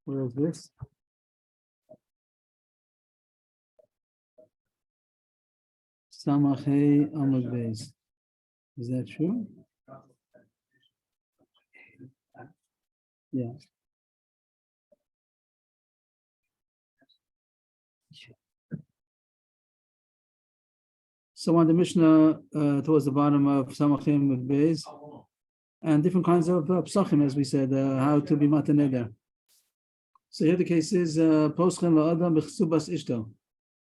Where is this? Samachay Amud Beis. Is that true? Yeah. So on the Mishnah towards the bottom of Samachay Amud Beis, and different kinds of psachim, as we said, how to be mataneder. So here the case is poschen la'adam b'chsubas ishto,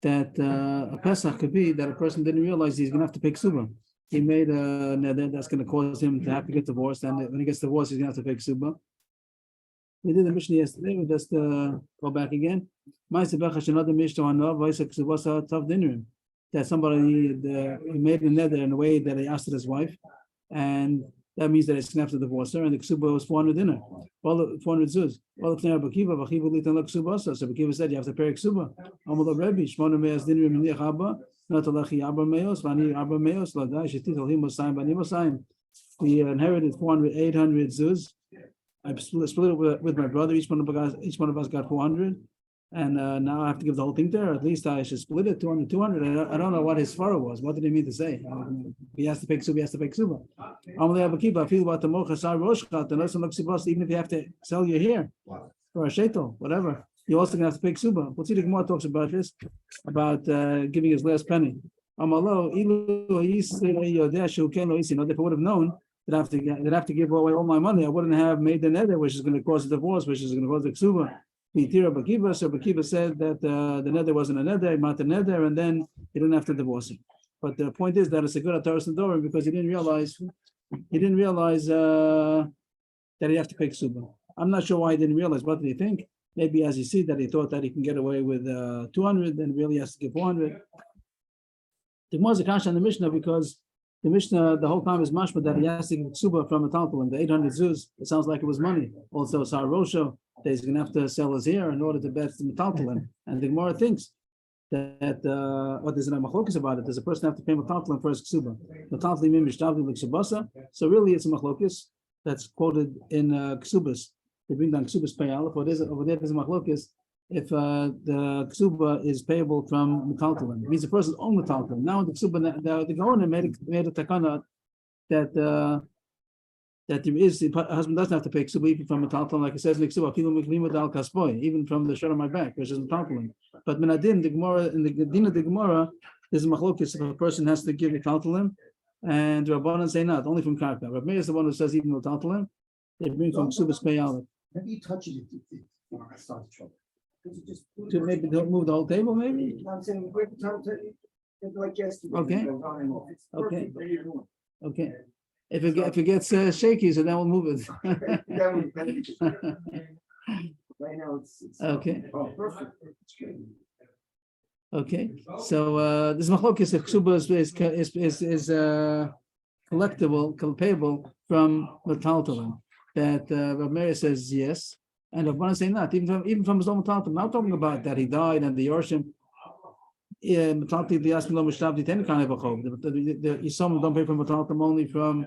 that a Pesach could be that a person didn't realize he's going to have to pay ksuba. He made a neder that's going to cause him to have to get divorced, and when he gets divorced, he's going to have to pay ksuba. We did the Mishnah yesterday. We just go back again. That somebody he made a neder in a way that he asked his wife, and that means that it's going to have to divorce her, and the ksuba was 400 dinner, 400 zuz. So Bakiva said you have to pay ksuba. We inherited 800 zuz. I split it with my brother. Each one of us got 400, and now I have to give the whole thing there. At least I should split it 200. I don't know what his svara was. What did he mean to say? He has to pay ksuba. He has to pay ksuba. I feel about the mochasar roshchat. Even if you have to sell your hair for a shetel, whatever, you also gonna have to pay ksuba. We'll see the Gemara talks about this, about giving his last penny. If I would have known that I have to give away all my money, I wouldn't have made the neder, which is going to cause a divorce, which is going to cause the ksuba. So Bakiva said that the neder wasn't a neder, not a neder, and then he didn't have to divorce him. But the point is that it's a good ataras nedarim because he didn't realize that he have to pay ksuba. I'm not sure why he didn't realize. What did he think? Maybe as you see that he thought that he can get away with 200, then really has to give 400. The Gemara is a kasha on the Mishnah because the Mishnah the whole time is mashma that he has to give ksuba from a taltalim. The 800 zuz, it sounds like it was money. Also, Sar Rosho, that he's going to have to sell his hair in order to bet the metaltalim. And the Gemara thinks that there's an machlokas about it. Does a person have to pay metaltalim for his ksuba? Metaltalim mishtavli l'ksubasa. So really, it's a machlokas that's quoted in ksubas. They bring down ksubas payal. Over there, there's a machlokas. If the ksuba is payable from metaltalim, it means the person's own metaltalim. Now the ksuba, the Gaona made a takana that there is the husband doesn't have to pay ksuba even from metaltalim, like it says in the ksuba, even from the shirt on my back, which is metaltalim. But menadin the Gemara in the din of the Gemara, there's a machlokes if a person has to give metaltalim, and Rabbanan say not only from karka. Rabbi Meir is the one who says even metaltalim. They bring from ksubas payal. Maybe you touch it, it starts trouble. To maybe don't move the whole table, maybe. I'm saying every time like yesterday. Okay. Okay. If it gets shaky, so then we'll move it. Right now it's okay. Oh, perfect. Okay. So this machlokes if ksuba is collectible, payable from metaltalim. That Rav Meir says yes. And Rabbanan say not, even from his own metaltalim. Not talking about that he died and the Yorshim. The Yisomim don't pay from metaltalim, only from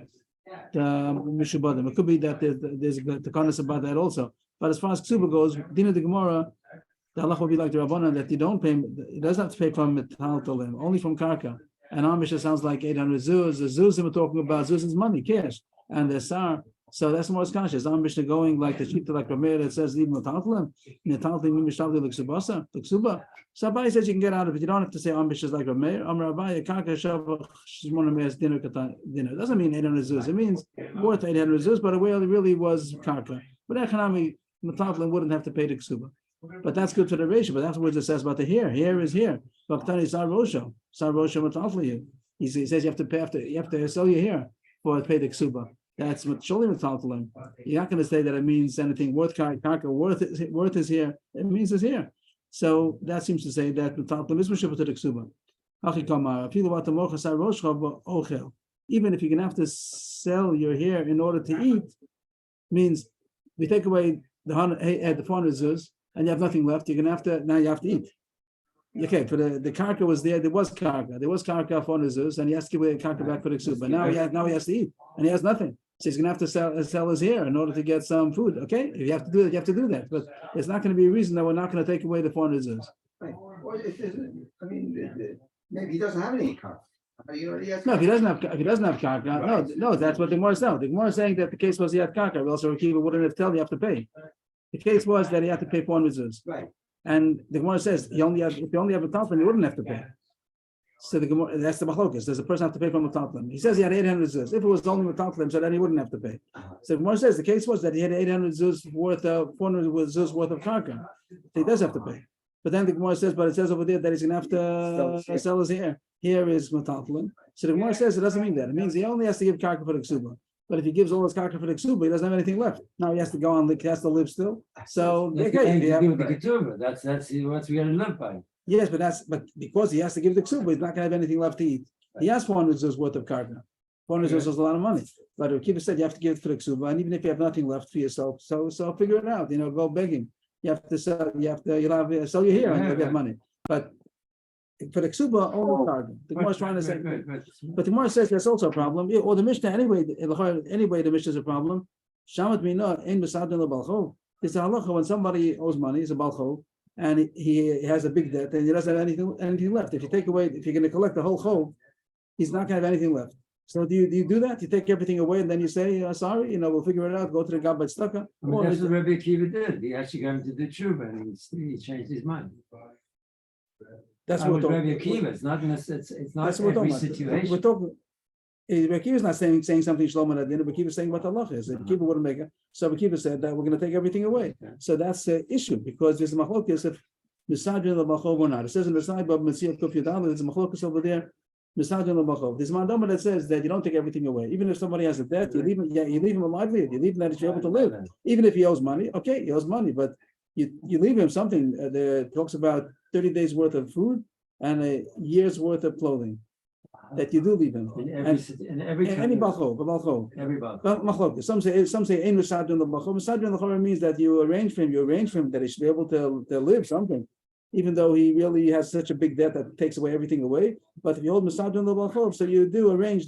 the Mishubadim. It could be that there's the kindness about that also. But as far as Ksuba goes, Dina de Gemara, the halach will be like the Rabbanan that you don't pay. It doesn't have to pay from metaltalim, only from karka. And our Mishnah sounds like 800 zuz. The zuz we're talking about, zuz is money, cash, and the sar. So that's more conscious. Our Mishnah going like the sheet like Rameir that says even metaltalim, metaltalim mishavli l'ksubasa, l'ksuba. So Abai says you can get out of it. You don't have to say our Mishnah is like Rameir. Amar Abai karka shavach shmona me'as dinner. It doesn't mean 800 zuz. It means worth 800 zuz, but it really was karka. But economic metaltalim wouldn't have to pay the ksuba. But that's good for the ratio. But afterwards it says about the hair. Hair is here. Baktani sar rosho metaltalim. He says you have to pay you have to sell your hair for pay the ksuba. That's surely metaltalim. You're not going to say that it means anything worth karka, worth is here. It means it's here. So that seems to say that metaltalim is mishubah to the ksuba. Even if you're going to have to sell your hair in order to eat, means we take away the 400 zuz and you have nothing left. You're going to have to eat. Okay, for the karka was there was karka for Nizuz, and he has to give away the karka back for the ksuba. Now he has to eat, and he has nothing. So he's gonna have to sell his hair in order to get some food. Okay, if you have to do it, you have to do that. But it's not going to be a reason that we're not going to take away the 400 zuz. Right. Well, I mean, maybe he doesn't have any car. No, if he doesn't have karka, no, that's what the Gemara is saying. The Gemara is saying that the case was he had karka, else Rekiva wouldn't have told you have to pay. The case was that he had to pay 400 zuz. Right. And the Gemara says if you only have a tampon, you wouldn't have to pay. So the Gemara, that's the machlokas. Does the person have to pay from a tampon? He says he had 800 zuz. If it was only a tampon, so then he wouldn't have to pay. So the Gemara says the case was that he had 800 zuz worth of 400 zuz worth of karka. So he does have to pay. But then the Gemara says, but it says over there that he's going to have to sell his hair. Here is metaltalin. So the Gemara says it doesn't mean that. It means he only has to give karka for the ksuba. But if he gives all his karka for the ksuba, he doesn't have anything left. Now he has to go on, he has to live still. So okay, the ketubah. That's what we got to live by. Yes, but because he has to give the ksuba, he's not going to have anything left to eat. He has 400 zuz worth of karka. 400 zuz is a lot of money. But Rekiva said you have to give it for the ksuba, and even if you have nothing left for yourself, so figure it out. Go begging. You have to sell. You'll have sell your hair and you'll get money. But for the ksuba, only karka. The Gemara is trying to say. But the Gemara says there's also a problem. Or the Mishnah anyway. The Mishnah is a problem. Shamat mina ein b'sadin lebalchov. It's a halacha when somebody owes money. It's a balchov, and he has a big debt and he doesn't have anything left. If you're going to collect the whole chov, he's not going to have anything left. So do you do that? You take everything away and then you say, sorry, we'll figure it out. Go to the Gabbat Staka. That's what Rabbi Akiva did. He actually got him to do tshuva and he changed his mind. That's what Rabbi Akiva. It's not every situation. We're talking. Rabbi Akiva is not saying something Shlomo Nadin. Rabbi Akiva is saying what the halacha is. Rabbi Akiva wouldn't make it. So Rabbi Akiva said that we're going to take everything away. So that's the issue because there's a machlokes if Misajin l'machov or not. It says in the side of Metzia Kuf Yudal, there's a machlokes over there. Misajin l'machov. There's a mandama that says that you don't take everything away. Even if somebody has a debt, you leave him a livelihood. You leave him that he's able to live. Even if he owes money, okay, he owes money, but you leave him something. That talks about 30 days worth of food and a year's worth of clothing. That you do leave him. In every any balchov. Every balchov. Some say ein misajin l'balchov. Misajin l'balchov means that you arrange for him that he should be able to live something, even though he really has such a big debt that takes away everything away. But if you hold misajin l'balchov, so you do organize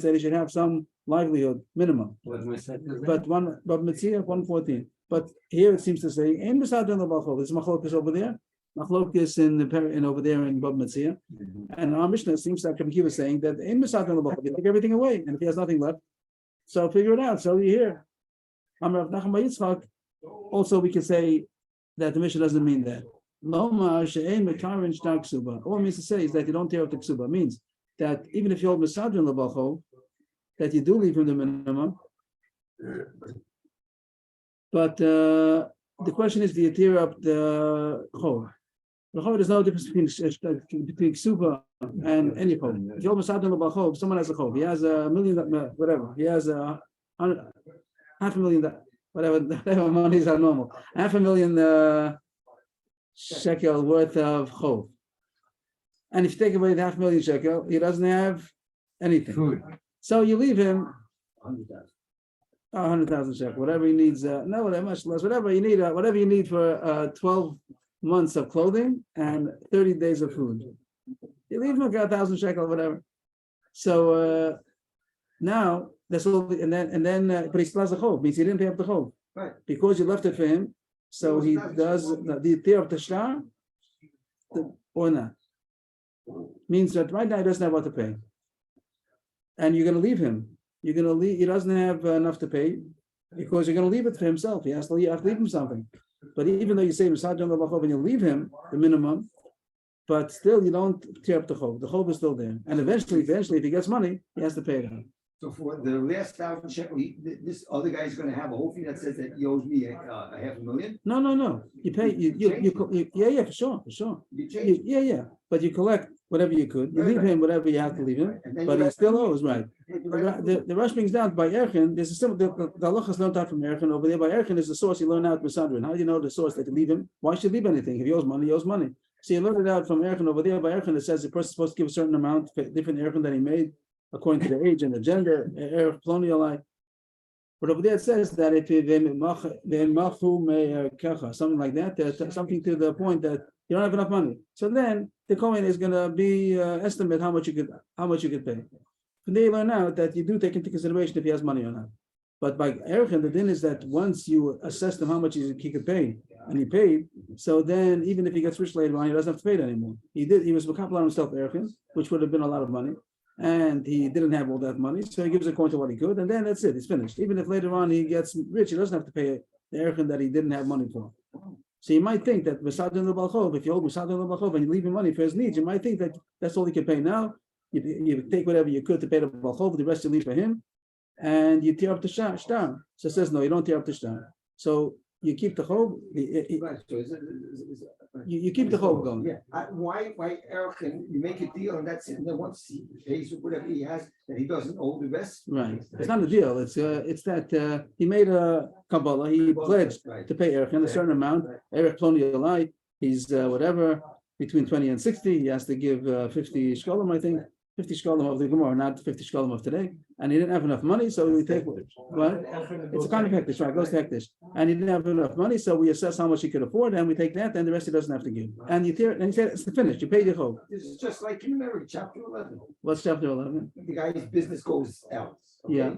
that he should have some livelihood minimum. But Metzia 114. But here it seems to say ein misajin l'balchov. There's machlokes over there. Machlokes in over there in Bab Metzia, and our Mishnah seems like Rabbi Akiva was saying that in Misatan l'balchov you take everything away, and if he has nothing left, so figure it out. So you hear, Amar Nachum bar Yitzchak. Also, we can say that the Mishnah doesn't mean that. Loma she'ein mekarin shtar ksuba. All it means to say is that you don't tear up the ksuba. It means that even if you hold Misatan l'balchov, that you do leave him the minimum. But the question is, do you tear up the chov? There's no difference between ksuba and any chov. If you're Masad al-Bachov, someone has a chov. He has $1 million, whatever. He has $500,000, whatever monies are normal. $500,000 shekel worth of chov. And if you take away the $500,000 shekel, he doesn't have anything. Food. So you leave him 100,000 shekel, whatever he needs. No, much less. Whatever you need for 12 months of clothing and 30 days of food. You leave him 1,000 shekel, whatever. So now that's all. And then, but he still has the chov. Means he didn't pay up the chov, right? Because you left it for him. So he does the tear of the shtar or not. Means that right now he doesn't have what to pay, and you're going to leave him. You're going to leave. He doesn't have enough to pay because you're going to leave it for himself. You have to leave him something. But even though you say Misajin l'balchov and you leave him the minimum, but still you don't tear up the chov. The chov is still there, and eventually, if he gets money, he has to pay it out. So for the last 1,000 shekel, this other guy is going to have a whole thing that says that he owes me a $500,000. No. You pay. Yeah, for sure. You change. Yeah. But you collect whatever you could. You leave him whatever you have to leave him, but he still owes, right? The Rush brings down by Erchin. There's a simple. The halacha is learned out from Erchin. Over there by Erchin is the source you learn out with Sandrin. How do you know the source that you leave him? Why should you leave anything? If he owes money, he owes money. So you learn it out from Erchin over there by Erchin. It says the person is supposed to give a certain amount, different Erchin that he made, according to the age and the gender, colonial. But over there it says that if something like that, something to the point that You don't have enough money. So then the Kohen is gonna be estimate how much you could pay. From there you learn out that you do take into consideration if he has money or not. But by Erchin, the din is that once you assess him how much he could pay, and he paid, so then even if he gets rich later on, he doesn't have to pay it anymore. He was Makapal on himself Erchin, which would have been a lot of money, and he didn't have all that money, so he gives according to what he could, and then that's it, it's finished. Even if later on he gets rich, he doesn't have to pay the Erchin that he didn't have money for. So you might think that Mesadin Balchov, if you hold Mesadin Balchov and you leave him money for his needs, you might think that that's all he can pay now. You take whatever you could to pay the Balchov, the rest you leave for him, and you tear up the shtar. So it says, no, you don't tear up the shtar. So you keep the chov, Right, so you keep the chov going. Yeah, why, Erchin, you make a deal and that's it, and then once he pays whatever he has, then he doesn't owe the rest. Right, it's not a deal, it's that he made a Kabbalah, he pledged Right. to pay Erchin a certain amount, Erech Ploni Alai, he's whatever, between 20 and 60, he has to give 50 shkolim, I think, 50 shkolim of the Gemara, not 50 shkolim of today, and he didn't have enough money, so we take what? It's a kind of hektish, right? It goes to hektish, and he didn't have enough money, so we assess how much he could afford, and we take that, and the rest he doesn't have to give. And you tear, and he said it's finished. You pay your chov. This is just like in America, chapter 11. What's chapter 11? The guy's business goes out. Okay? Yeah.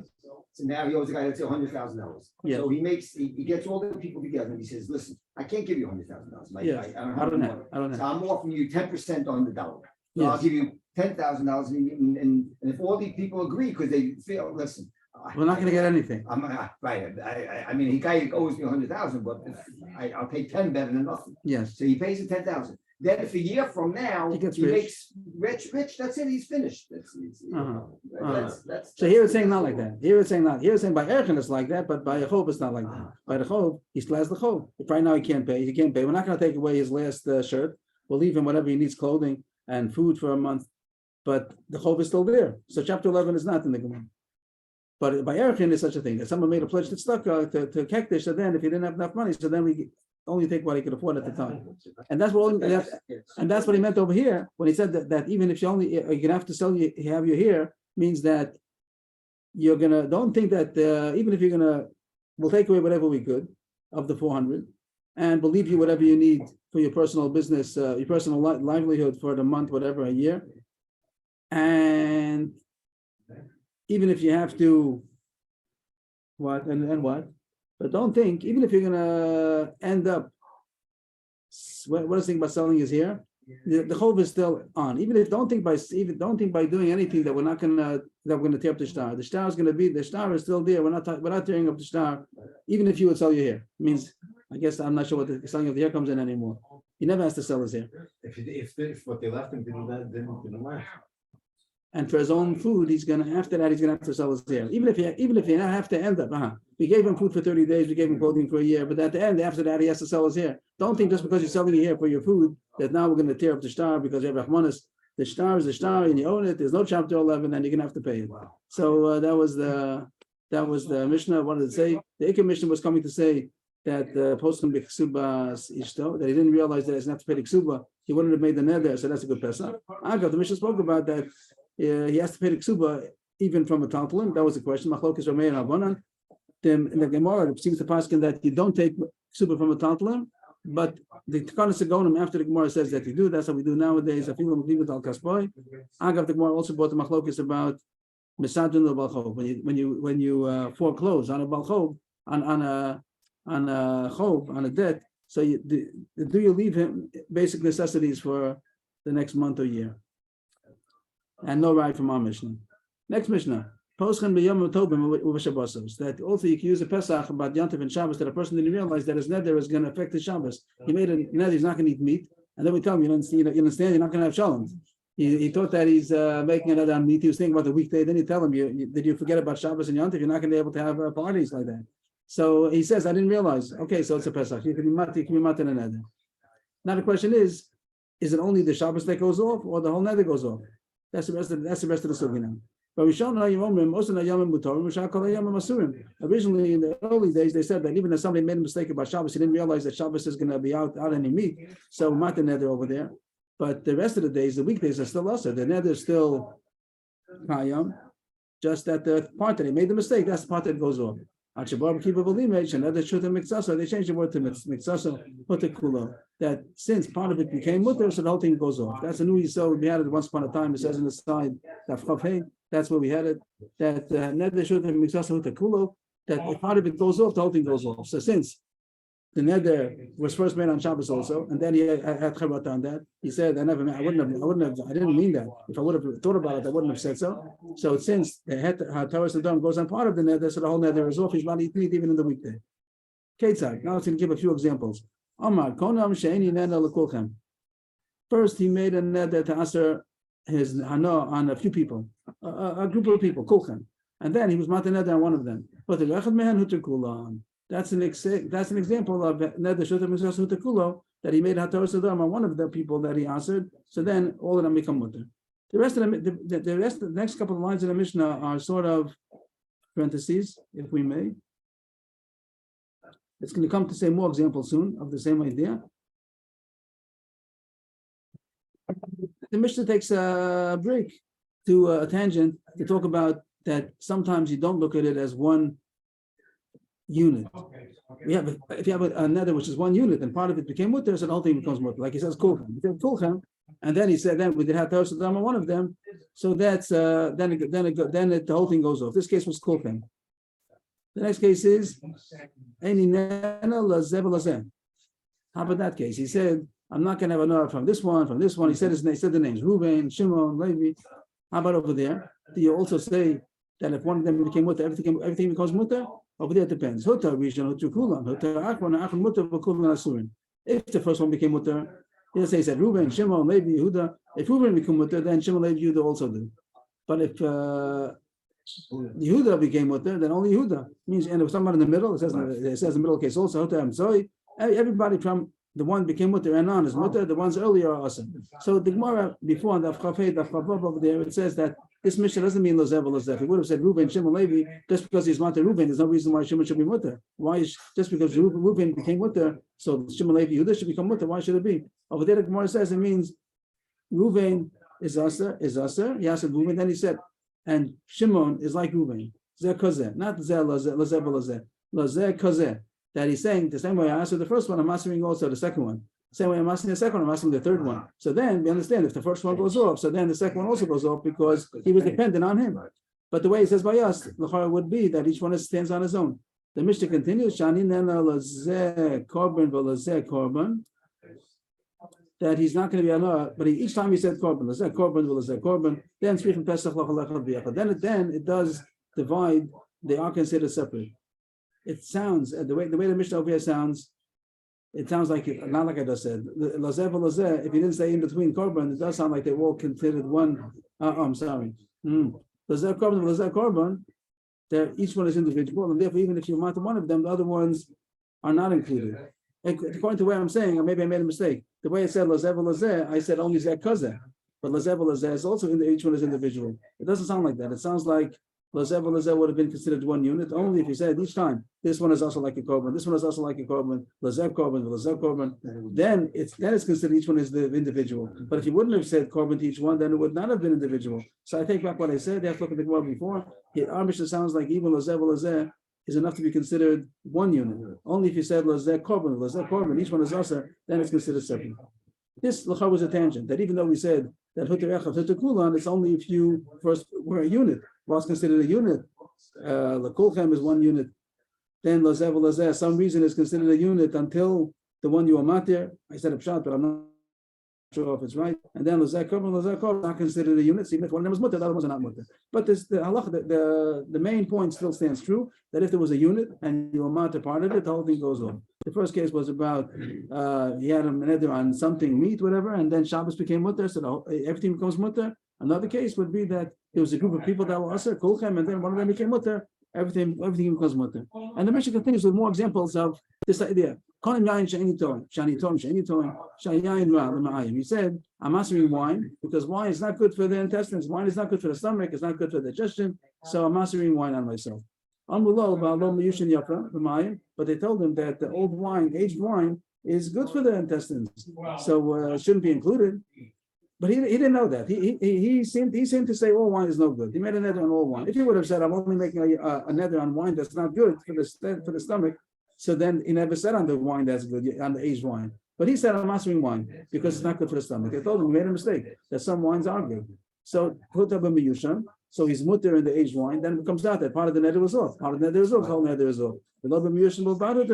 So now he owes the guy, let's say $100,000. Yeah. So he gets all the people together and he says, listen, I can't give you $100,000. Yeah. I don't have. So I'm offering you 10% on the dollar. So I'll Yes. give you $10,000 and if all these people agree, because they feel, listen. We're not going to get anything. I'm right. I mean, the guy owes me 100,000, but I'll pay 10 better than nothing. Yes. So he pays the 10,000. Then if a year from now He gets he rich. makes rich, that's it. He's finished. So here it's saying not like that. Here it's saying not. Here it's saying by Erchin it's like that, but by a chov it's not like that. By the chov, he still has the chov. If right now he can't pay, We're not going to take away his last shirt. We'll leave him whatever he needs, clothing and food for a month. But the chov is still there. So chapter 11 is not in the Gemara. But by Erchin is such a thing that someone made a pledge to tzedakah to Kektish. So then, if he didn't have enough money, so then we only take what he could afford at the time. And that's what he meant over here when he said that even if you're gonna have to sell you have you here means that you're gonna don't think that even if we'll take away whatever we could of the 400 and we'll leave you whatever you need for your personal business, your personal livelihood for the month, whatever, a year. And even if you have to what, but don't think, even if you're gonna end up, what is the thing about selling is here, the chov is still on. Don't think by doing anything that we're gonna tear up the shtar. The shtar is still there. We're not tearing up the shtar, even if you would sell you here. It means, I guess I'm not sure what the selling of the hair comes in anymore. He never has to sell his hair. If what they left him didn't last. And for his own food, after that he's gonna have to sell his hair. Even if you have to end up, we gave him food for 30 days, we gave him clothing for a year, but at the end, after that, he has to sell his hair. Don't think just because you're selling your hair for your food that now we're gonna tear up the shtar because you have Rahmanis. The shtar is the shtar and you own it. There's no chapter 11, and you're gonna have to pay it. So that was the Mishnah. What did it say? The Ikar Mishnah was coming to say that the post can be ksubas ishto, that he didn't realize that he doesn't have to pay the ksuba. He wouldn't have made the neder, so that's a good pesach. Agav, the Mishnah spoke about that. He has to pay the ksuba even from a taltalim. That was the question. Machlokes Ramei and Rabbanan. In the Gemara, it seems to paskin that you don't take ksuba from a taltalim, but the Takanas Agonim after the Gemara says that you do. That's how we do nowadays. Afilu Meklivet Al Kasboy. Agav, the Gemara also brought the machlokes about Mesadun al Balchov. When you foreclose on a Balchov on a chov, on a debt, so do you leave him basic necessities for the next month or year? And no right from our Mishnah. Next Mishnah. Poschen b'yom tobim u'v'shabbosos. That also you can use a Pesach about Yontif and Shabbos that a person didn't realize that his neder is going to affect his Shabbos. He made a neder, he's not going to eat meat, and then we tell him, you understand, you're not going to have shalom. He thought that he's making a neder on meat. He was thinking about the weekday. Then you tell him, did you forget about Shabbos and Yontif? You're not going to be able to have parties like that. So he says, I didn't realize. Okay, so it's a Pesach. You can be mat in a neder. Now the question is it only the Shabbos that goes off, or the whole neder goes off? That's the rest of the sugi now. But we show originally in the early days they said that even if somebody made a mistake about Shabbos, he didn't realize that Shabbos is going to be out any meat. So matan neder over there. But the rest of the days, the weekdays are still also. The neder is still kayam. Just that the part that he made the mistake, that's the part that goes off. They changed the word to miksaso huta. That since part of it became mutter, so the whole thing goes off. That's a new yisod. We had it once upon a time. It says in the side that that's where we had it. That neder shuta miksaso huta kulo. That if part of it goes off, the whole thing goes off. So since the neder was first made on Shabbos also, and then he had chabad on that. He said, I didn't mean that. If I would have thought about it, I wouldn't have said so. So since the Torah Sodom goes on part of the neder, so the whole neder is off. He's not eating it even in the weekday. Ketzad. Now it's going to give a few examples. Amar konam she'eni neder lekulchem. First, he made a neder to answer his hana on a few people, a group of people, kulchem, and then he was matin neder on one of them. But the echad mehen huter kulan. That's an example of neder shuta mitzvah huta kulo that he made haTorah Sodom on one of the people that he answered. So then all of them become mutter. The rest of the next couple of lines in the Mishnah are sort of parentheses, if we may. It's going to come to say more examples soon of the same idea. The Mishnah takes a break to a tangent to talk about that sometimes you don't look at it as one unit. If you have a nether which is one unit and part of it became mutter, so the whole thing becomes mutter. Like he says, kulchem, and then he said, then we did have Torah Sodom on one of them, so that's then the whole thing goes off. This case was kulchem. The next case is Eini nena lazeh v'lazeh. How about that case? He said, I'm not going to have another from this one. He said the names Reuben, Shimon, Levi. How about over there? Do you also say that if one of them became mutter, everything becomes mutter? Over there it depends. If the first one became mutter, he'll say, he said Reuben, Shimon, Levi, Yehuda. If Reuben became mutter, then Shimon, Levi, Yehuda also do. But if Yehuda became mutter, then only Yehuda. Means, and if someone in the middle, it says the middle case also, everybody from the one became mutter and on is mutter, the ones earlier are awesome. So the Gemara before on the Chafei over there, it says that this Mishnah doesn't mean Lozeh Lozeh. He would have said Reuben, Shimon, Levi, just because he's mutter Reuben, there's no reason why Shimon should be mutter. Why is just because Reuben became mutter, so Shimon, Levi, Yehuda should become mutter? Why should it be? Over there, the Gemara says it means Reuben is aser. He asked Reuben, then he said, and Shimon is like Reuben. Zeh kozeh, not zeh lozeh kozeh. That he's saying the same way I answered the first one, I'm answering also the second one. The same way I'm asking the second one, I'm asking the third one. So then we understand if the first one goes off, so then the second one also goes off because he was dependent on him. But the way it says by us, the chara would be that each one stands on his own. The Mishnah continues, Shani nena lazeh korban v'lazeh korban. That he's not going to be another, but each time he said korban, lazeh korban v'lazeh korban, then tzrichim pesach lachal b'yachad. Then it does divide. They are considered separate. It sounds the way the Mishnah over here sounds. It sounds like not like I just said. Lazeh v'lazeh. If you didn't say in between korban, it does sound like they're all considered one. I'm sorry. Lazeh korban v'lazeh korban. Each one is individual, and therefore, even if you mark one of them, the other ones are not included. According to where I'm saying, or maybe I made a mistake. The way it said lazeh v'lazeh, I said only zeh kozeh, but lazeh v'lazeh is also each one is individual. It doesn't sound like that. It sounds like lazeh v'lazeh would have been considered one unit only if you said each time this one is also like a korban, this one is also like a korban, lazeh korban, lazeh korban. Then it's considered each one is the individual. But if you wouldn't have said korban to each one, then it would not have been individual. So I take back what I said. They have to look at the Gemara before. Our Mishnah sounds like even lazeh v'lazeh is enough to be considered one unit. Only if you said lazeh korban, each one is also, then it's considered separate. This l'char was a tangent that even though we said that huter echad huter kulan, it's only if you first were a unit. Was considered a unit. L'kulchem is one unit. Then lazeh v'lazeh, some reason is considered a unit until the one you are matir. I said a pshat, but I'm not sure if it's right. And then lazeh korban not considered a unit. So even if one of them is mutter, the other ones are not mutter. But this, the halach, the main point still stands true that if there was a unit and you are matir part of it, the whole thing goes on. The first case was about he had a neder on something meat, whatever, and then Shabbos became mutter, so everything becomes mutter. Another case would be that there was a group of people that were aser kulchem, and then one of them became mutter. Everything becomes mutter. And the Mishnah continues with more examples of this idea. He said, I'm answering wine because wine is not good for the intestines. Wine is not good for the stomach. It's not good for digestion. So I'm answering wine on myself. But they told him that the old wine, aged wine, is good for the intestines. So it shouldn't be included. But he didn't know that. He seemed to say all wine is no good. He made a nether on all wine. If he would have said, I'm only making a nether on wine that's not good for the stomach, so then he never said on the wine that's good, on the aged wine. But he said I'm mastering wine because it's not good for the stomach. They told him he made a mistake, that some wines are good. So put up a miyushan, so he's mutter in the aged wine, then it comes out that part of the nether was off. Part of the nether is off, whole nether is off. The love of miyushan will bother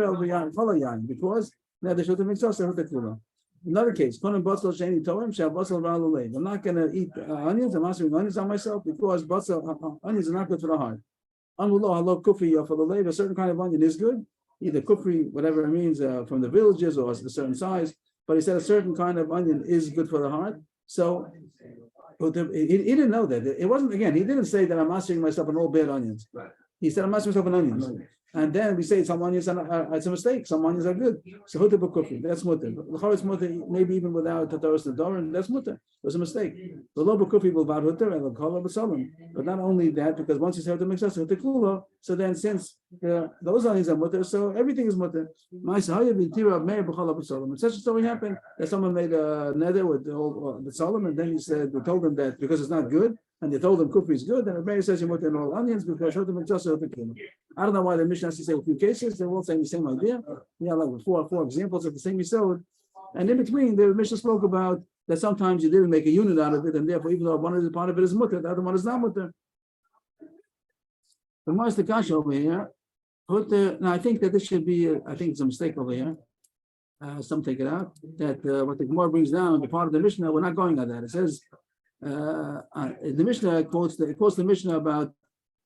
because nether should have mixed us. Another case, I'm not going to eat onions. I'm mastering onions on myself because onions are not good for the heart. A certain kind of onion is good, either kufri, whatever it means, from the villages or a certain size. But he said a certain kind of onion is good for the heart. So he didn't know that. It wasn't, again, he didn't say that I'm mastering myself on all bad onions. He said I'm mastering myself on onions. And then we say some onions are it's a mistake. Some onions are good. So that's mutter. It's mutter, maybe even without tataros nedarim, that's mutter. It was a mistake. The low kufi will bar hutter and but not only that, because once you say to mix us with the kulo, so then since those onions are mutter, so everything is mutter. It's such a story happened that someone made a nether with the solemn, and then they told him that because it's not good. And they told him kufri is good, and the Rebbe says you put in all onions because I don't know why the Mishnah has to say a few cases. They're all saying the same idea. Yeah, like with four examples of the same yisod. And in between, the Mishnah spoke about that sometimes you didn't make a unit out of it, and therefore, even though one is part of it is mutter, the other one is not mutter. The Master Kasha over here. Now I think that this should be. I think it's a mistake over here. Some take it out. That what the Gemara brings down, the part of the Mishnah, we're not going at that. It says. The Mishnah quotes the Mishnah about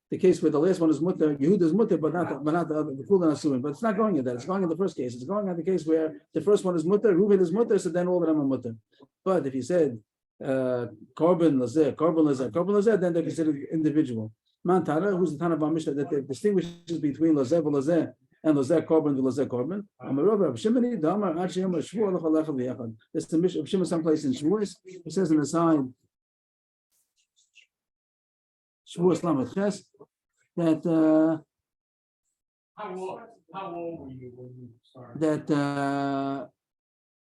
the case where the last one is mutter, Yehuda is mutter, but not the other, the Kulan Asurim. But it's not going at that. It's going in the first case. It's going at the case where the first one is mutter, Reuven is mutter, so then all of them are mutter. But if you said korban lazeh, then they're considered individual. Man Tara, who's the Tana of Mishnah that distinguishes between lazeh and lazeh korban and lazeh korban. There's the Mishnah of Shimon someplace in Shavuos. It says in the sign. Shavuos Lamed Ches, that how old were you when you started? that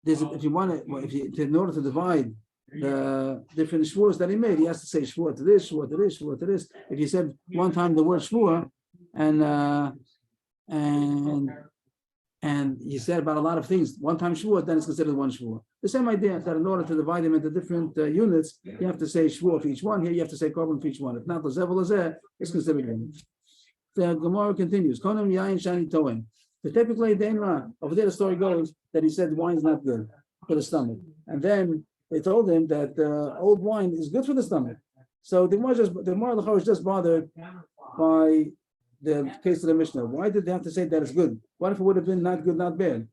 there's if you want to in order to divide the different shvuos that he made, he has to say shvuah to this, shvuah to this, shvuah to this. If you said one time the word shvuah and you said about a lot of things one time shvuah, then it's considered one shvuah. The same idea that in order to divide them into different units, you have to say shvuah for each one. Here you have to say korban for each one. If not, lazeh, it's considered one. The Gemara continues. Konam yain shani toem. The typically over there the story goes that he said wine is not good for the stomach, and then they told him that old wine is good for the stomach. So the Gemara is just bothered by the case of the Mishnah. Why did they have to say that it's good? What if it would have been not good, not bad?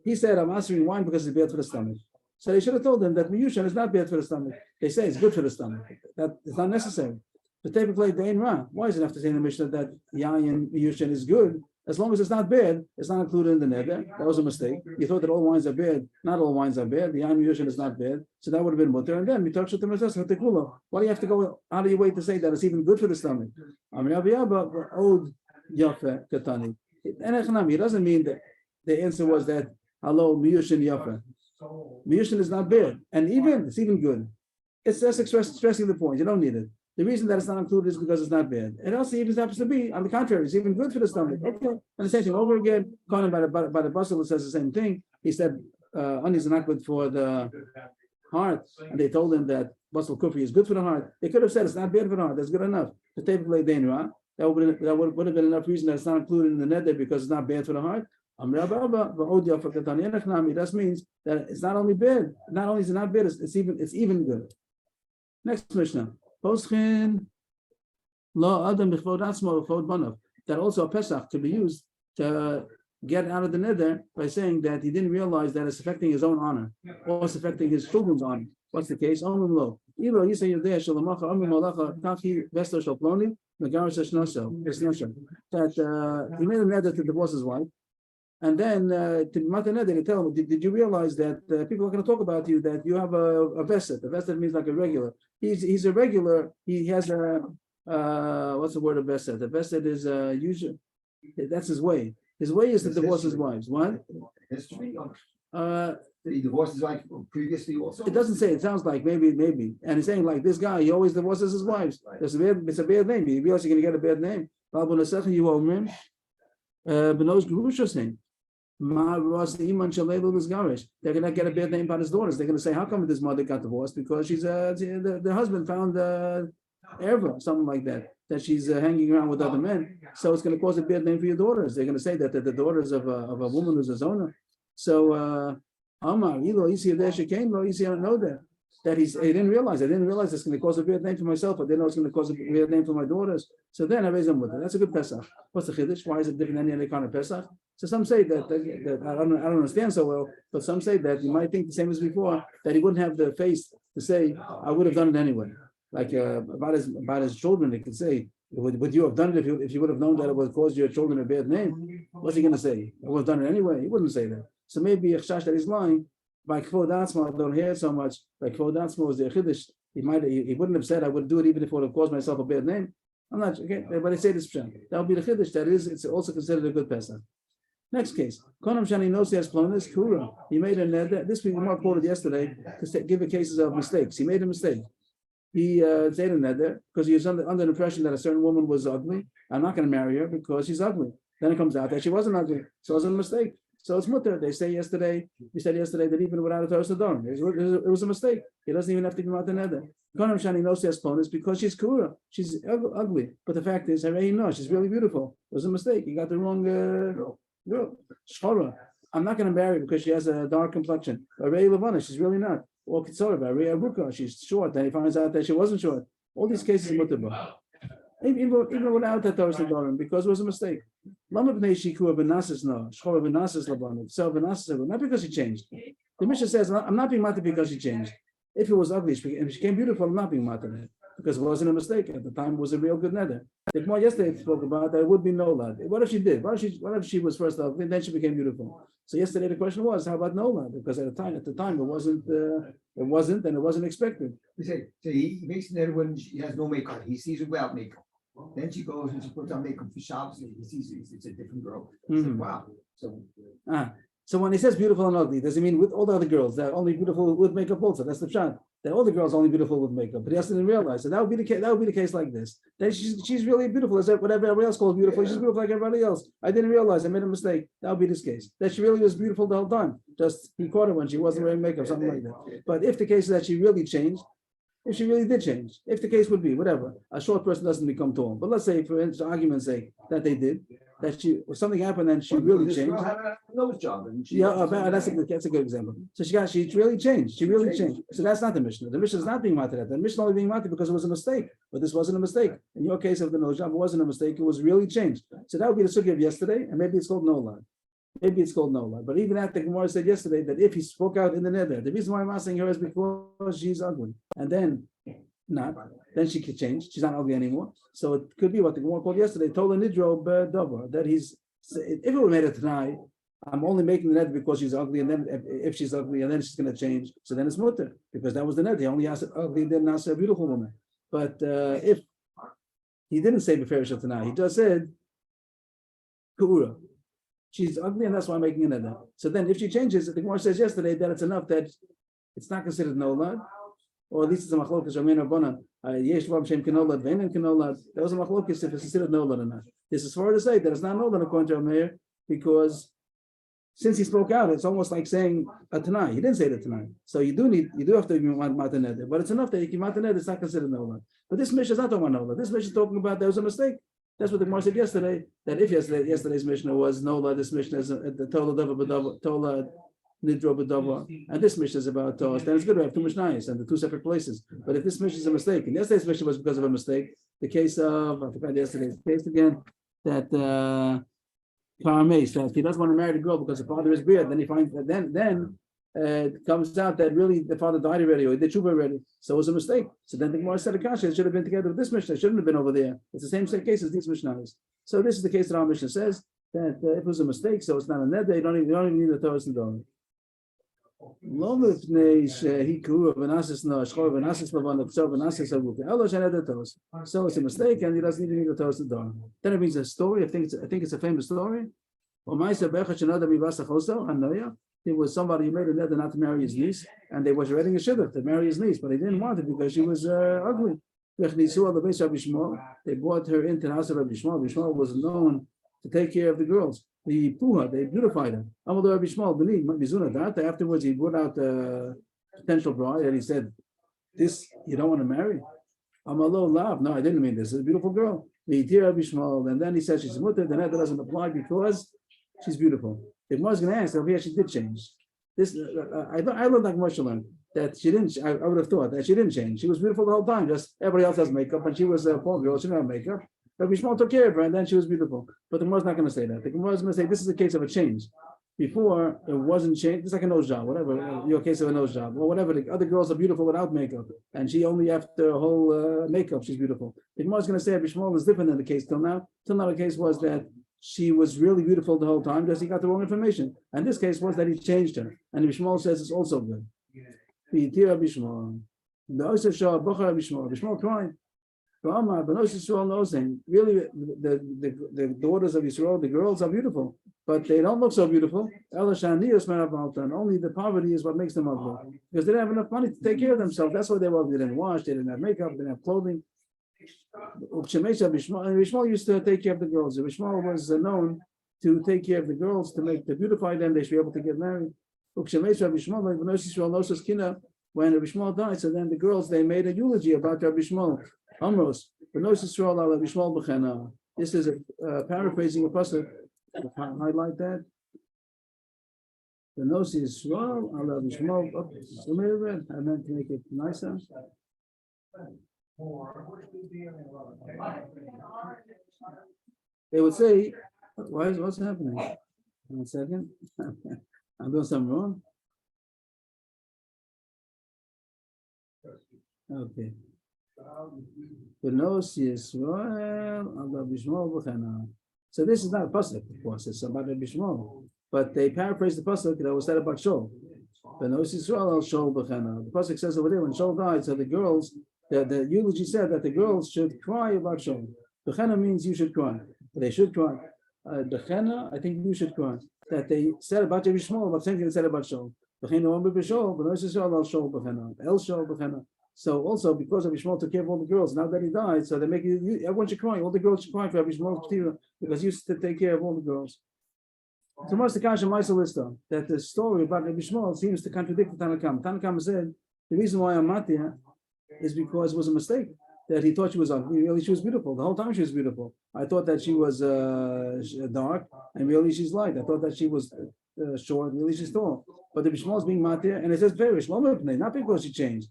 He said, I'm answering wine because it's bad for the stomach. So they should have told him that miyushan is not bad for the stomach. They say it's good for the stomach. That is not necessary. But typically, they ain't wrong. Why is it have to say in the Mishnah that yayin miyushan is good? As long as it's not bad, it's not included in the neder. That was a mistake. You thought that all wines are bad. Not all wines are bad. The yayin miyushan is not bad. So that would have been mutter. And then we talk to the Mizas. Why do you have to go out of your way to say that it's even good for the stomach? It doesn't mean that the answer was that hello miyushin yafa. Miyushin is not bad, and it's even good. It's just stressing the point. You don't need it. The reason that it's not included is because it's not bad. It also even happens to be, on the contrary, it's even good for the stomach. Okay, and the same thing over again. Conan by the Basel says the same thing. He said onions are not good for the heart, and they told him that Basel Kufri is good for the heart. They could have said it's not bad for the heart. That's good enough. The typically Dainra. That would have been enough reason that it's not included in the neder because it's not bad for the heart. That means that it's not only bad, not only is it not bad, it's even good. Next Mishnah. That also a Pesach to be used to get out of the neder by saying that he didn't realize that it's affecting his own honor or it's affecting his children's honor. What's the case? That he made a neder to divorce his wife. And then to Mataneh, they tell him, did you realize that people are going to talk about you, that you have a vested? A vested means like a regular. He's a regular. He has a, what's the word of vested? The vested is usually, that's his way. His way is to divorce his wives. What? History. That he divorced his wife previously also? It doesn't say, it sounds like maybe. And he's saying like this guy, he always divorces his wives. It's a bad name. You realize you're gonna get a bad name. Benos Gerusha saying. They're gonna get a bad name about his daughters. They're gonna say, how come this mother got divorced? Because she's the husband found Erva, something like that she's hanging around with other men. So it's gonna cause a bad name for your daughters. They're gonna say that they're the daughters of a woman who's a zona. So Amar, easy there she came, easy I don't know that he didn't realize. I didn't realize it's going to cause a bad name for myself. I didn't know it's going to cause a bad name for my daughters. So then I raised them with it. That's a good Pesach. What's the Chiddush? Why is it different than any other kind of Pesach? So some say that I don't understand so well, but some say that you might think the same as before, that he wouldn't have the face to say, I would have done it anyway. Like about his children, they could say, would you have done it if you would have known that it would cause your children a bad name? What's he going to say? I would have done it anyway. He wouldn't say that. So maybe a chash that he's lying. By Kvod Atzma, I don't hear it so much. By Kvod Atzma was the Chiddush. He wouldn't have said I would do it even if it would have caused myself a bad name. I'm not okay, but I say this pshat. That would be the Chiddush. That is, it's also considered a good Pesach. Next case. Konam Shani Nosi has Plonis Kura. He made a neder. This we Mark quoted yesterday to give the cases of mistakes. He made a mistake. He said a neder because he was under the impression that a certain woman was ugly. I'm not going to marry her because she's ugly. Then it comes out that she wasn't ugly. So it was a mistake. So it's mutter. They say yesterday, we said yesterday that even without a Torah Sodom, it was a mistake. He doesn't even have to come out the nether. Konam Shani knows has is because she's kura. She's ugly. But the fact is, she's really beautiful. It was a mistake. He got the wrong girl. Shchora. I'm not going to marry her because she has a dark complexion. Arei Levana, she's really not. Or Kitzora, Arei Aruka, she's short. Then he finds out that she wasn't short. All these cases mutter. Even without the Torah Sodom, because it was a mistake. Not because he changed. The Mishnah says, I'm not being matter because she changed. If it was ugly, if she became beautiful, I'm not being matter because it wasn't a mistake. At the time, it was a real good nether. The Gemara yesterday spoke about that it would be no lad. What if she did? What if she was first ugly and then she became beautiful? So yesterday the question was, how about no lad? Because at the time it wasn't expected. He said, so he makes nether when she has no makeup. He sees her without makeup. Then she goes and she puts on makeup for Shabbos and he sees it's a different girl. He said, wow. So when he says beautiful and ugly, does he mean with all the other girls that are only beautiful with makeup also? That's the shot. That all the girls are only beautiful with makeup, but he doesn't realize. So that would be the case. That would be the case like this. That she's really beautiful. As whatever everybody else calls beautiful, she's beautiful like everybody else. I didn't realize. I made a mistake. That would be this case. That she really was beautiful the whole time. Just he caught her when she wasn't wearing makeup, something like that. But if the case is that she really changed, if she really did change, if the case would be whatever, a short person doesn't become tall. But let's say, for argument's sake, that they did, that something happened and she really changed. Nose job. That's a good example. So she really changed. She really changed. So that's not the Mishnah. The Mishnah is not being matter. The Mishnah only being matter because it was a mistake. But this wasn't a mistake. In your case of the nose job, it wasn't a mistake. It was really changed. So that would be the sugya of yesterday, and maybe it's called no lad. Maybe it's called no lad. But even after the Gemara said yesterday that if he spoke out in the nether, the reason why I'm asking her is because she's ugly, and then not, then she could change. She's not ugly anymore. So it could be what the Gemara called yesterday, told a nidro davar, that he's, if it were made it tonight, I'm only making the net because she's ugly, and then if she's ugly, and then she's going to change, so then it's mutter, because that was the net. He only asked ugly, didn't ask a beautiful woman. But if he didn't say beferish tonight, he just said kuura. She's ugly, and that's why I'm making a net. So then if she changes, the Gemara says yesterday that it's enough that it's not considered no lad. Or at least it's a machlokas Ramein Rabbanan. Yesh Vav Shem Kenolad, Veinin Kenolad. That was a machlokas if it's considered nolad or not. This is for to say that it's not nolad according to Rameir, because since he spoke out, it's almost like saying a Tanai. He didn't say the Tanai. So you do have to be mataneder. But it's enough that you can mataneder, it's not considered nolad. But this Mishnah is not talking about nolad. This Mishnah is talking about there was a mistake. That's what the Gemara said yesterday. That if yesterday's Mishnah was nolad, this Mishnah is the Tola Nidro B'Dava, and this Mishnah is about Tosh, then it's good to have two Mishnayos and the two separate places. But if this Mishnah is a mistake, and yesterday's Mishnah was because of a mistake, the case of, I forgot yesterday's case again, that Karamesh, that he doesn't want to marry the girl because the father is beard, then he finds that then it comes out that really the father died already, or he did tshuva already, so it was a mistake. So then the Gemara said, Akasha, it should have been together with this Mishnah, it shouldn't have been over there. It's the same case as these Mishnahs. So this is the case that our Mishnah says, that if it was a mistake, so it's not a neder, you don't even need a Torah Sodom. So it's a mistake, and he doesn't even need a Torah Sodom. Then it means a story. I think it's a famous story. there was somebody who made a neder not to marry his niece, and they was writing a shidduch to marry his niece, but he didn't want it because she was ugly. They brought her into the house of Rabbi Shmuel. Rabbi Shmuel was known to take care of the girls. The puha, they beautified her. Afterwards, he brought out the potential bride, and he said, "This you don't want to marry." No, I didn't mean this. It's a beautiful girl. And then he said she's mutter. The neder doesn't apply because she's beautiful. If I was going to ask, over here she did change. This I learned like Moshe learned that she didn't. I would have thought that she didn't change. She was beautiful the whole time. Just everybody else has makeup, and she was a poor girl. She didn't have makeup. Rabbi Shmuel took care of her, and then she was beautiful. But the Gemara's not going to say that. The Gemara is going to say this is a case of a change. Before it wasn't changed. It's like a nose job, whatever. Your case of a nose job, or whatever. The other girls are beautiful without makeup, and she only after a whole makeup she's beautiful. The Gemara is going to say Rabbi Shmuel is different than the case till now. Till now, the case was that she was really beautiful the whole time, just he got the wrong information. And this case was that he changed her, and Rabbi Shmuel says it's also good. The Rabbi Shmuel, the Oisha Shah, Bocha Rabbi Shmuel crying. Really, the daughters of Yisrael, the girls are beautiful, but they don't look so beautiful. Only the poverty is what makes them ugly, because they didn't have enough money to take care of themselves. That's why they were ugly. They didn't wash, they didn't have makeup, they didn't have clothing. And Rishmael used to take care of the girls. Rishmael was known to take care of the girls, to beautify them. They should be able to get married. When Rabbi Shmuel died, so then the girls, they made a eulogy about Rabbi Shmuel. This is a paraphrasing a pasuk. Highlight that. The nose is Yisrael, Rabbi Shmuel. I meant to make it nicer. They would say, what's happening? 1 second. I'm doing something wrong. Okay. The nose is so this is not a pasuk, of course. It's about Rabbi Shmuel, but they paraphrase the pasuk that was said about Shaul. The nose is Shaul b'chana. The pasuk says over there when Shaul died, so the girls, the eulogy said that the girls should cry about Shaul. B'chana means you should cry. They should cry. B'chana, I think you should cry. That they said about Rabbi Shmuel, but same thing they said about Shaul. So also because Rabbi Shmuel took care of all the girls, now that he died, so they make you everyone should cry. All the girls should cry for Rabbi Shmuel because he used to take care of all the girls. So much the Kasha Maisalista that the story about Rabbi Shmuel seems to contradict the Tanakam. Tanakam said the reason why I'm not there is because it was a mistake. That he thought she was ugly, really she was beautiful. The whole time she was beautiful. I thought that she was dark, and really she's light. I thought that she was short, really she's tall. But the Shmuel is being matir, and it says very not because she changed,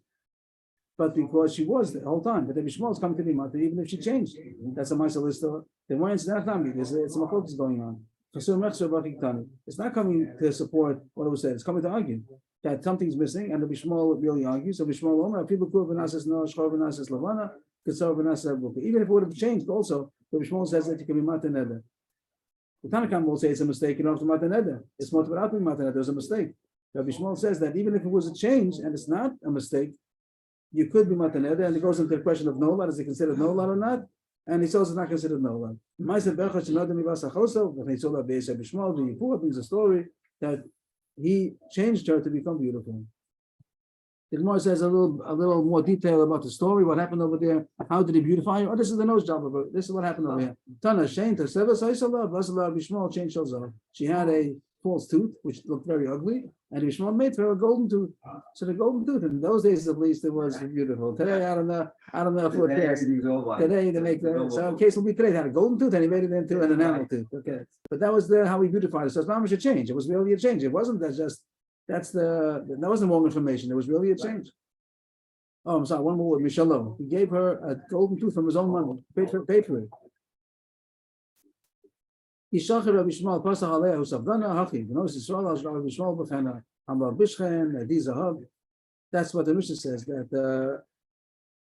but because she was the whole time. But the Shmuel is coming to be matir even if she changed. That's a Maisalista. Then why is that not because it's a focus going on? It's not coming to support what it was said. It's coming to argue that something's missing, and the Bishmol really argues. So Bishmol Omer, people could v'nases no, shchor v'nases lavana, kitzor v'nases buka. Even if it would have changed, also the Bishmol says that you can be matan neder. The Tanakam will say it's a mistake. You don't have to matan neder. It's not without being matan neder. There's a mistake. The Bishmol says that even if it was a change and it's not a mistake, you could be matan neder, and it goes into the question of no lot. Is it considered no lot or not? And it's also not considered no lot. Ma'aser berachot shenodem mivas hachosov. When he saw that Beis Bishmol, the Yipur brings a story that he changed her to become beautiful. The Gemara says a little more detail about the story, what happened over there, how did he beautify her? Oh, this is the nose job of her. This is what happened over here. Tana Shein to Sevas Aisalah, Vasalah Bishmol changed her. She had a false tooth, which looked very ugly, and Bishmol made for her a golden tooth. So the golden tooth, in those days at least, it was beautiful. Today, I don't know if it cares. Today they make the so in case will be today, they had a golden tooth and he made it into an enamel tooth. Okay. But that was how he beautified it. So it's not much a change. It was really a change. It wasn't that just that wasn't wrong information. It was really a change. Oh, I'm sorry, one more word, Mishalom. He gave her a golden tooth from his own money, paid for it. That's what the Mishnah says, that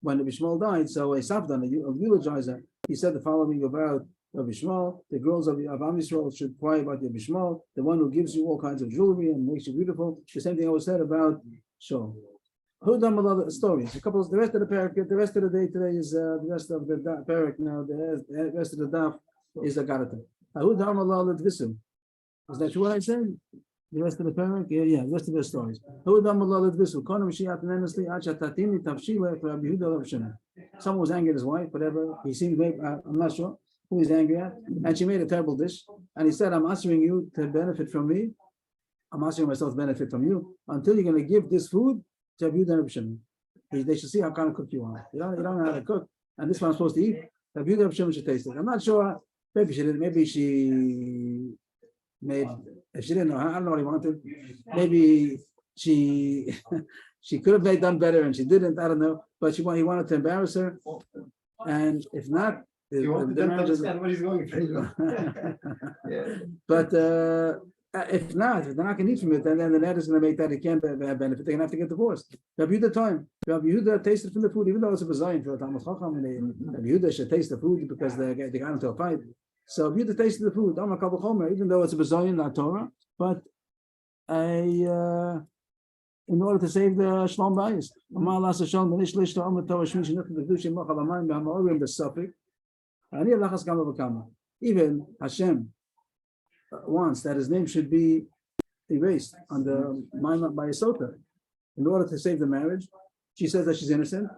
when the Bishmol died, so a Safdan, a eulogizer, he said the following about Rabbi Shmuel: the girls of Am Yisrael should cry about the Bishmol, the one who gives you all kinds of jewelry and makes you beautiful. The same thing I was said about Shaul. Who done a lot of stories? The rest of the parak, the rest of the day today is the rest of the parak now. The rest of the daf is the Garata. Is that what I said? The rest of the parak, yeah, the rest of the stories. Someone was angry at his wife, whatever. He seemed, I'm not sure who he's angry at, and she made a terrible dish. And he said, "I'm asking you to benefit from me. I'm asking myself to benefit from you until you're going to give this food to Rabbi Yehuda Shimon. They should see how kind of cook you are. You don't know how to cook, and this one I'm supposed to eat. Rabbi Yehuda Shimon should taste it. I'm not sure. Maybe she did. Maybe she made. If she didn't know, I don't know what he wanted. Maybe she she could have done better and she didn't. I don't know. But he wanted to embarrass her, and if not, You want the them to marriage is. understand what he's going through. Yeah. But if not, if they're not going to eat from it, then the net is going to make that it can't have benefit. They're going to have to get divorced. Rabbi Yehuda tasted from the food, even though it's a bazayin for a Talmud Chacham, and Rabbi Yehuda should taste the food because they got into a fight. So Rabbi Yehuda tasted the food, even though it's a bazayin, not Torah, but in order to save the Shalom Bayis. Even Hashem wants that his name should be erased on the Ma'amad by Yisota in order to save the marriage. She says that she's innocent.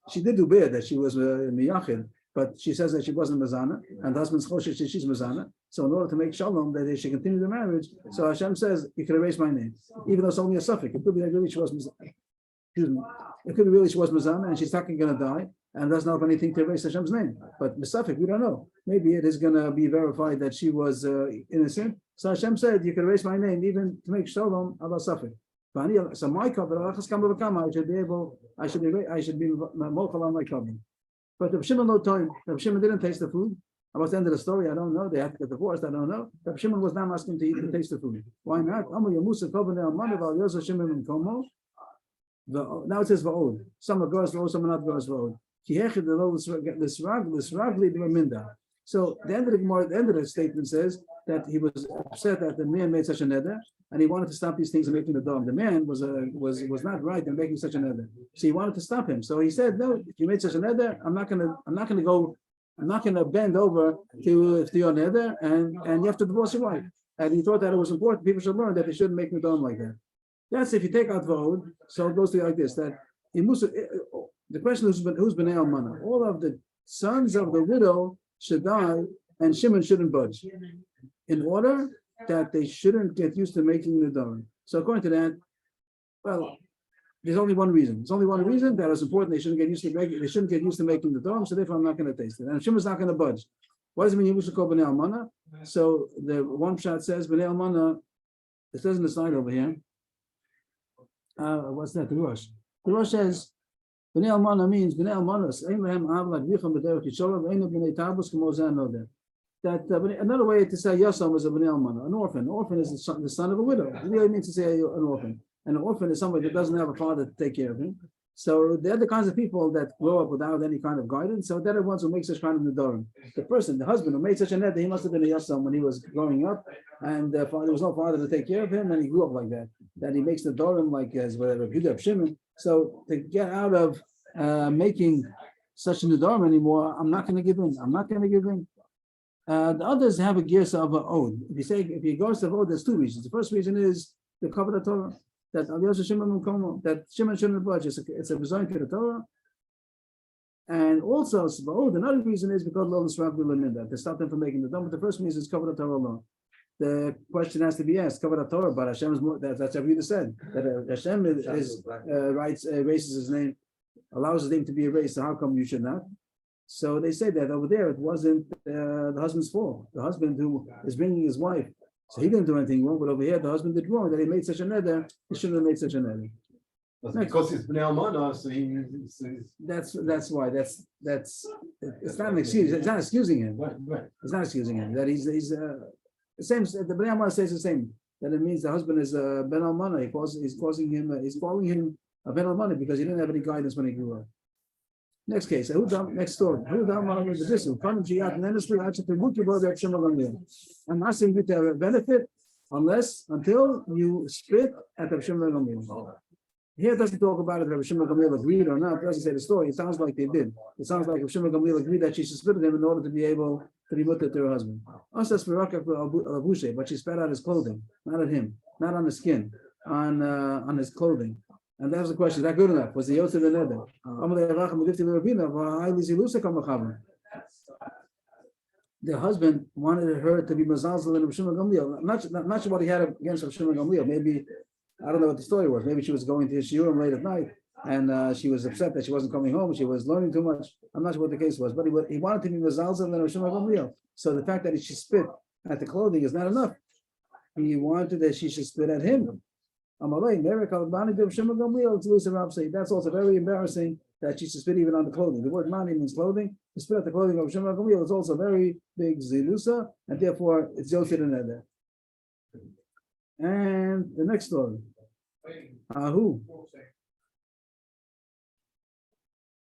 She did do bad that she was miyachid, but she says that she wasn't mazana, and the husband's choshesh that she's mazana. So in order to make shalom that they should continue the marriage, so Hashem says you can erase my name, even though it's only a suffix. It could be that really she was mazana. Excuse me. It could be really she was mazana and she's not going to die, and doesn't have anything to erase Hashem's name. But misafik, we don't know. Maybe it is going to be verified that she was innocent. So Hashem said, you can erase my name even to make shalom about suffik. So my covenant, I should be able, I should be mochel on my covenant. But Reb Shimon no time. Reb Shimon didn't taste the food. About the end of the story, I don't know. They had to get divorced. I don't know. Reb Shimon was not asking to eat to taste the food. Why not? Now it says va'od. Some are goes va'od, some are not goes va'od. So the end of the Gemara, the end of the statement says that he was upset that the man made such a neder, and he wanted to stop these things and making the dom. The man was not right in making such a neder, so he wanted to stop him. So he said, "No, if you made such a neder, I'm not gonna bend over to your neder, and you have to divorce your wife." And he thought that it was important. People should learn that they shouldn't make the dom like that. That's if you take out v'od. So it goes to like this: that the question is who's b'nei almana. All of the sons of the widow should die, and Shimon shouldn't budge, in order that they shouldn't get used to making the Nedarim. So according to that, well, there's only one reason. There's only one reason that is important. They shouldn't get used to making the Nedarim. So therefore, I'm not going to taste it. And Shimon's not going to budge. What does it mean? Yimusu kol b'nei almana. So the one shot says b'nei almana. It says in the slide over here. What's that? The Rosh. The Rosh says. B'nei almana means b'nei almanos. That another way to say yasam is a b'nei almana, an orphan. An orphan is the son of a widow. It really means to say an orphan. And an orphan is somebody that doesn't have a father to take care of him. So they're the kinds of people that grow up without any kind of guidance. So they're the ones who make such kind of nedarim. The husband who made such a neder, he must have been a yasam when he was growing up, and there was no father to take care of him, and he grew up like that. That he makes nedarim like as whatever Yehuda Shimon. So to get out of making such a nedarim anymore, I'm not going to give in. The others have a gears of an ode. If he goes to ode, there's two reasons. The first reason is the cover the Torah. That Shimon shouldn't budge. It's a design to the Torah. And also, another reason is because to stop them from making the dom. But the first reason is cover the Torah alone. The question has to be asked: cover the Torah, but Hashem is more. That's what Yehuda said. That Hashem erases his name, allows his name to be erased. So how come you should not? So they say that over there it wasn't the husband's fault. The husband who is bringing his wife. So he didn't do anything wrong, but over here the husband did wrong, that he made such a neder, he shouldn't have made such a neder. Because it's b'nei almana, so That's why. It's not an excuse. It's not excusing him. right. It's not excusing him. That he's the same. The b'nei almana says the same. That it means the husband is ben almana. He's calling him a ben almana because he didn't have any guidance when he grew up. Next case, next story. I'm asking you to have a benefit until you spit at the Shimon. Here it doesn't talk about it, Rabbi Shimon Gamliel agreed or not. It doesn't say the story. It sounds like they did. It sounds like Rabbi Shimon Gamliel agreed that she should spit at him in order to be able to be mutter to her husband. Also, but she spat out his clothing, not at him, not on the skin, on his clothing. And that was the question: is that good enough? Was the Yosef the Neder? The husband wanted her to be Mazalzel and Rabbi Shimon Gamliel. Not sure what he had against Rabbi Shimon Gamliel. Maybe, I don't know what the story was. Maybe she was going to his shiurim late at night and she was upset that she wasn't coming home. She was learning too much. I'm not sure what the case was, but he wanted to be Mazalzel and Rabbi Shimon Gamliel. So the fact that she spit at the clothing is not enough. He wanted that she should spit at him. That's also very embarrassing that she should spit even on the clothing. The word mani means clothing. To spit at the clothing of Shimon Gamliel is also very big zilusa, and therefore it's Yosef and Neder. And the next story. Ahu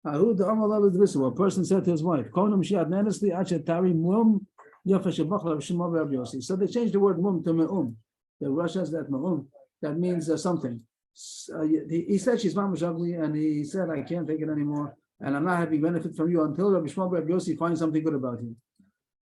the Amal a person said to his wife, so they changed the word mum to me'um. The Russia has that me'um. That means something. He said she's mamash ugly, and he said, I can't take it anymore, and I'm not having benefit from you until Rabbi Shmuel Rabbi Yossi finds something good about you.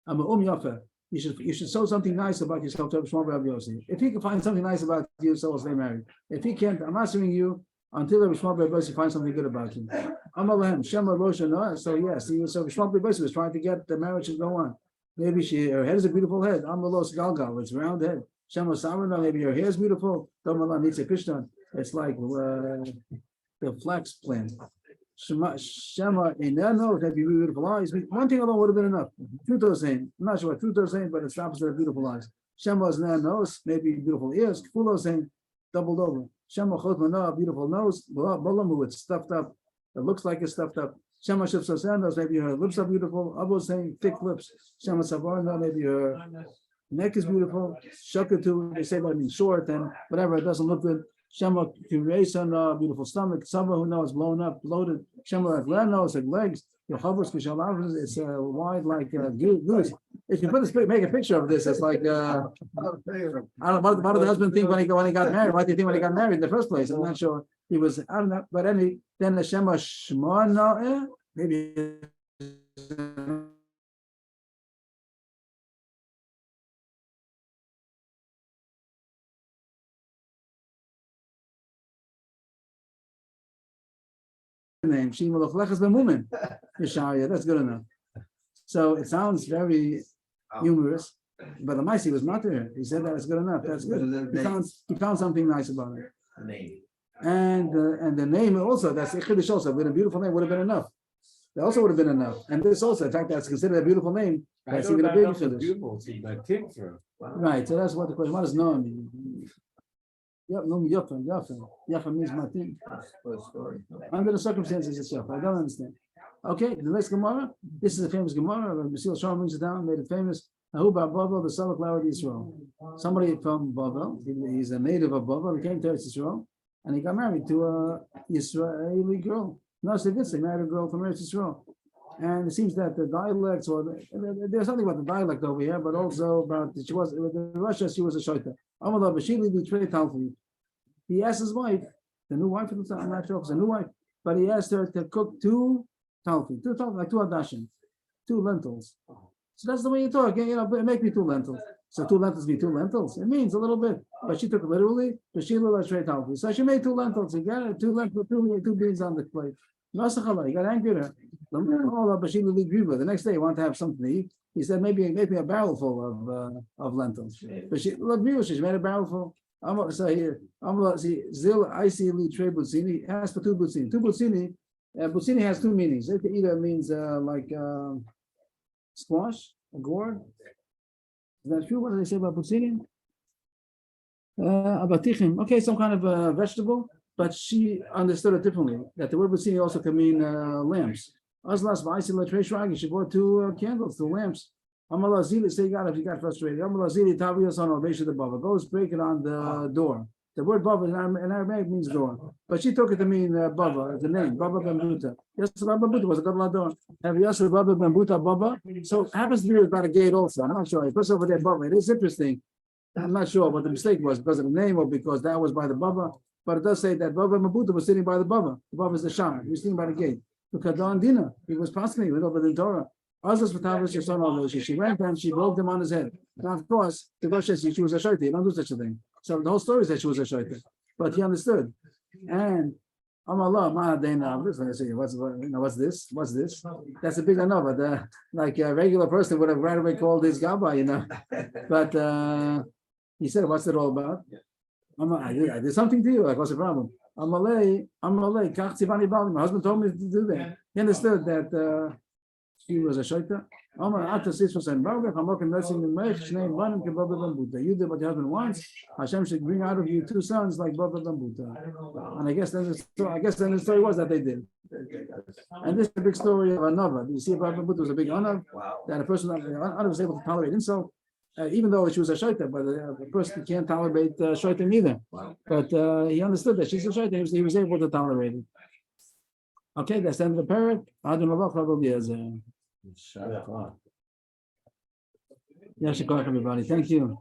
I'm a yafa. You should show something nice about yourself to Rabbi Shmuel Rabbi Yossi. If he can find something nice about you, so will stay married. If he can't, I'm answering you until Rabbi Shmuel Rabbi Yossi finds something good about you. Shema Rosha Noah. So yes, so Rabbi Shmuel Rabbi Yossi was trying to get the marriage to go on. Maybe her head is a beautiful head. Amalos Galgal, it's a round head. Shema Samarna, maybe her hair is beautiful. Domala needs a Krishna. It's like the flax plant. Shema Inano, that be beautiful eyes. One thing alone would have been enough. Truth is saying, I'm not sure what truth is saying, but it's the opposite of beautiful eyes. Shema is nose, maybe beautiful ears. Fulo saying doubled over. Shema Chotmana, beautiful nose. Balamu, it's stuffed up. It looks like it's stuffed up. Shema Shifsasanos, maybe her lips are beautiful. Abo saying thick lips. Shema Savarna, maybe her neck is beautiful. Shakatu, they say that means short and whatever, it doesn't look good. Shema Kiresan, beautiful stomach. Saba, who knows, blown up, bloated. Shema Atlanos, like legs. Yohavos Kishalavas, it's wide like goose. If you put this, make a picture of this, it's like I don't know what did the husband think when he got married. What do you think when he got married in the first place? I'm not sure. He was, I don't know, but then the Shema Shmona, maybe. Name that's good enough. So it sounds very humorous, but the Maisi was not there. He said that it's good enough. That's good. He found something nice about it. And the name also, that's the Chiddush also, with a beautiful name would have been enough. That also would have been enough. And this also, in fact, that's considered a beautiful name. That's even a big Chiddush. Right. So that's what the question. What does Noam mean? Yafa means matin. Under the circumstances itself, I don't understand. Okay, the next Gemara. This is a famous Gemara. Basil Shalom brings it down, made it famous. Ahu Bavel, the son of Cloud Israel. Somebody from Bavel. He's a native of Bavel. He came to Israel, and he got married to a Israeli girl. No, so they married a girl from Israel. And it seems that the dialects, or there's something about the dialect over here, but also about she was in Russia. She was a shoita. He asked his wife, the new wife, I'm not sure if it's a new wife, but he asked her to cook two adashim, 2 lentils. So that's the way you talk, make me 2 lentils. So 2 lentils be 2 lentils. It means a little bit, but she took it literally. So she made 2 lentils. You got it, 2 lentils, 2 beans on the plate. He got angry at her. The next day, he wanted to have something to eat. He said, maybe make me a barrel full of lentils. But she made a barrel full. So here, Zil Isili Tre Buzzini asked for 2 buzzini. 2 buzzini. Buzzini has 2 meanings. It either means like squash, a gourd. Is that true? What do they say about buzzini? Abatichim. Okay, some kind of vegetable. But she understood it differently. That the word buzzini also can mean lamps. Azlas Vaisila Tre Shragi. She bought 2 candles, 2 lamps. Amalazili, say God if you got frustrated. Amalazili Tavias on Ovesha the Baba. Goes break it on the door. The word Baba in Aramaic means door. But she took it to mean Baba, the name, Baba Bambuta. Yes, Baba Bambuta was a good door. Have you asked Baba Bambuta Baba? So happens to be about a gate also. I'm not sure. It puts over there Baba. It is interesting. I'm not sure what the mistake was, because of the name or because that was by the Baba. But it does say that Baba Mabuta was sitting by the Baba. The Baba is the Shah. He was sitting by the gate. Because Don Dina, he was passing, he went over the Torah. Azaz Vatavis, your son, all she went and she broke him on his head. Now, of course, the Gosh says she was a shaita. You don't do such a thing. So the whole story is that she was a shaita. But he understood. And Allah, what's this? What's this? That's a big anova. Like a regular person would have right away called this Gaba, But he said, what's it all about? I did something to you. Like, what's the problem? My husband told me to do that. He understood that she was a shaita. You did what your husband wants. Hashem should bring out of you two sons like Baba Bambuta. And I guess then the story was that they did. And this is a big story of Anava. You see, Baba Bambuta was a big Anav, that a person was able to tolerate insult, even though she was a shaita, but a person can't tolerate shaita neither. But he understood that she's a shaita, he was able to tolerate it. Okay, that's the end of the parak. Yes, everybody. Thank you.